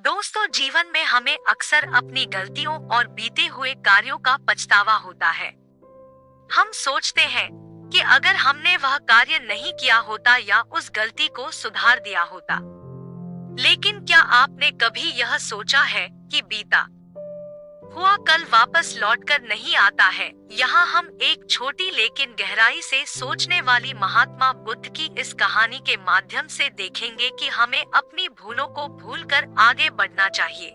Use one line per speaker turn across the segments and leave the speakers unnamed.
दोस्तों, जीवन में हमें अक्सर अपनी गलतियों और बीते हुए कार्यों का पछतावा होता है। हम सोचते हैं कि अगर हमने वह कार्य नहीं किया होता या उस गलती को सुधार दिया होता। लेकिन क्या आपने कभी यह सोचा है कि बीता हुआ कल वापस लौटकर नहीं आता है? यहाँ हम एक छोटी लेकिन गहराई से सोचने वाली महात्मा बुद्ध की इस कहानी के माध्यम से देखेंगे कि हमें अपनी भूलों को भूलकर आगे बढ़ना चाहिए।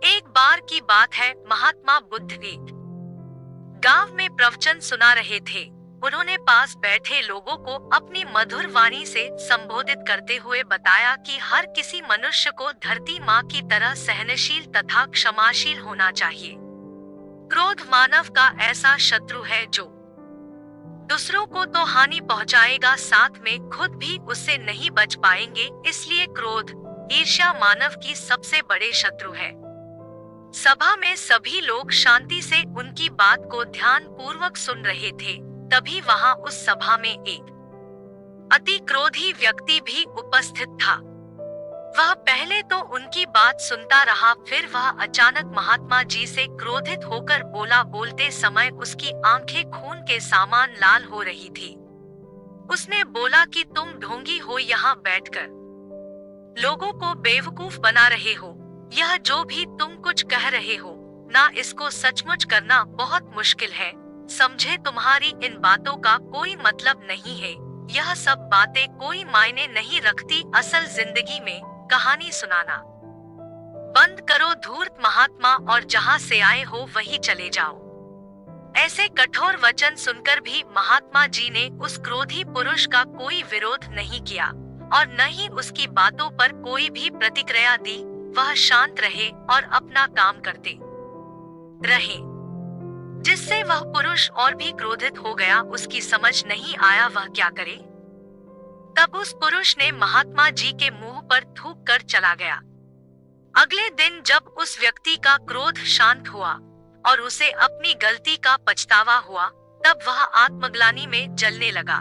एक बार की बात है, महात्मा बुद्ध एक गांव में प्रवचन सुना रहे थे। उन्होंने पास बैठे लोगों को अपनी मधुर वाणी से संबोधित करते हुए बताया कि हर किसी मनुष्य को धरती माँ की तरह सहनशील तथा क्षमाशील होना चाहिए। क्रोध मानव का ऐसा शत्रु है जो दूसरों को तो हानि पहुंचाएगा, साथ में खुद भी उससे नहीं बच पाएंगे। इसलिए क्रोध, ईर्ष्या मानव की सबसे बड़े शत्रु है। सभा में सभी लोग शांति से उनकी बात को ध्यान पूर्वक सुन रहे थे। तभी वहां उस सभा में एक अति क्रोधी व्यक्ति भी उपस्थित था। वह पहले तो उनकी बात सुनता रहा, फिर वह अचानक महात्मा जी से क्रोधित होकर बोला। बोलते समय उसकी आंखें खून के समान लाल हो रही थी। उसने बोला कि तुम ढोंगी हो, यहाँ बैठकर लोगों को बेवकूफ बना रहे हो। यह जो भी तुम कुछ कह रहे हो ना, इसको सचमुच करना बहुत मुश्किल है। समझे, तुम्हारी इन बातों का कोई मतलब नहीं है। यह सब बातें कोई मायने नहीं रखती। असल जिंदगी में कहानी सुनाना बंद करो धूर्त महात्मा, और जहाँ से आए हो वही चले जाओ। ऐसे कठोर वचन सुनकर भी महात्मा जी ने उस क्रोधी पुरुष का कोई विरोध नहीं किया और न ही उसकी बातों पर कोई भी प्रतिक्रिया दी। वह शांत रहे और अपना काम करते रहे, जिससे वह पुरुष और भी क्रोधित हो गया। उसकी समझ नहीं आया वह क्या करे। तब उस पुरुष ने महात्मा जी के मुंह पर थूक कर चला गया। अगले दिन जब उस व्यक्ति का क्रोध शांत हुआ और उसे अपनी गलती का पछतावा हुआ, तब वह आत्मग्लानि में जलने लगा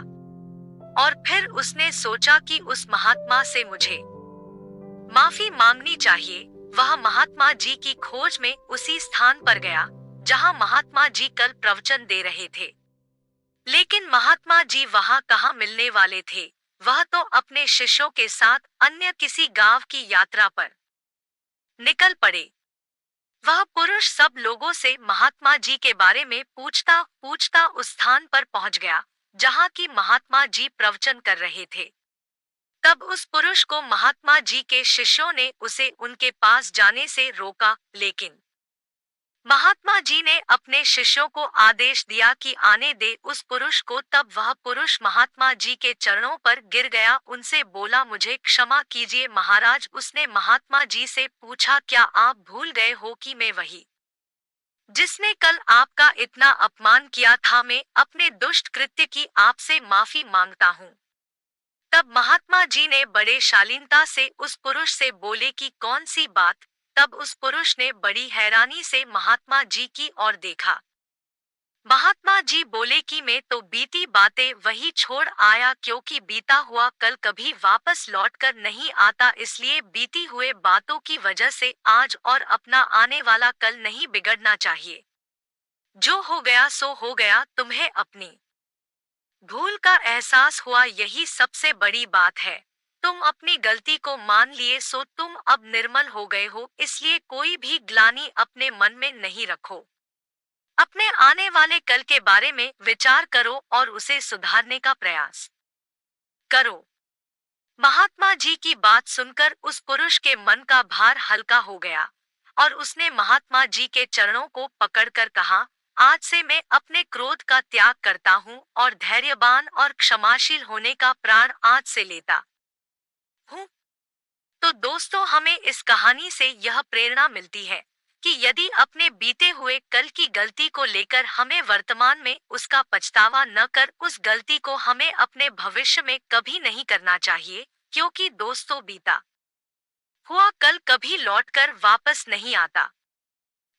और फिर उसने सोचा कि उस महात्मा से मुझे माफी मांगनी चाहिए। वह महात्मा जी की खोज में उसी स्थान पर गया जहां महात्मा जी कल प्रवचन दे रहे थे। लेकिन महात्मा जी वहां कहाँ मिलने वाले थे। वह तो अपने शिष्यों के साथ अन्य किसी गांव की यात्रा पर निकल पड़े। वह पुरुष सब लोगों से महात्मा जी के बारे में पूछता पूछता उस स्थान पर पहुंच गया जहां की महात्मा जी प्रवचन कर रहे थे। तब उस पुरुष को महात्मा जी के शिष्यों ने उसे उनके पास जाने से रोका, लेकिन महात्मा जी ने अपने शिष्यों को आदेश दिया कि आने दे उस पुरुष को। तब वह पुरुष महात्मा जी के चरणों पर गिर गया, उनसे बोला, मुझे क्षमा कीजिए महाराज। उसने महात्मा जी से पूछा, क्या आप भूल गए हो कि मैं वही जिसने कल आपका इतना अपमान किया था? मैं अपने दुष्ट कृत्य की आपसे माफी मांगता हूँ। तब महात्मा जी ने बड़े शालीनता से उस पुरुष से बोले कि कौन सी बात? तब उस पुरुष ने बड़ी हैरानी से महात्मा जी की ओर देखा। महात्मा जी बोले कि मैं तो बीती बातें वही छोड़ आया, क्योंकि बीता हुआ कल कभी वापस लौटकर नहीं आता। इसलिए बीती हुए बातों की वजह से आज और अपना आने वाला कल नहीं बिगड़ना चाहिए। जो हो गया सो हो गया। तुम्हें अपनी भूल का एहसास हुआ, यही सबसे बड़ी बात है। तुम अपनी गलती को मान लिए, सो तुम अब निर्मल हो गए हो। इसलिए कोई भी ग्लानि अपने मन में नहीं रखो। अपने आने वाले कल के बारे में विचार करो और उसे सुधारने का प्रयास करो। महात्मा जी की बात सुनकर उस पुरुष के मन का भार हल्का हो गया और उसने महात्मा जी के चरणों को पकड़कर कहा, आज से मैं अपने क्रोध का त्याग करता हूँ और धैर्यवान और क्षमाशील होने का प्रण आज से लेता हूँ। तो दोस्तों, हमें इस कहानी से यह प्रेरणा मिलती है कि यदि अपने बीते हुए कल की गलती को लेकर हमें वर्तमान में उसका पछतावा न कर, उस गलती को हमें अपने भविष्य में कभी नहीं करना चाहिए। क्योंकि दोस्तों, बीता हुआ कल कभी लौटकर वापस नहीं आता।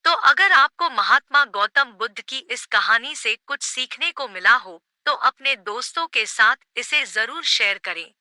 तो अगर आपको महात्मा गौतम बुद्ध की इस कहानी से कुछ सीखने को मिला हो, तो अपने दोस्तों के साथ इसे जरूर शेयर करें।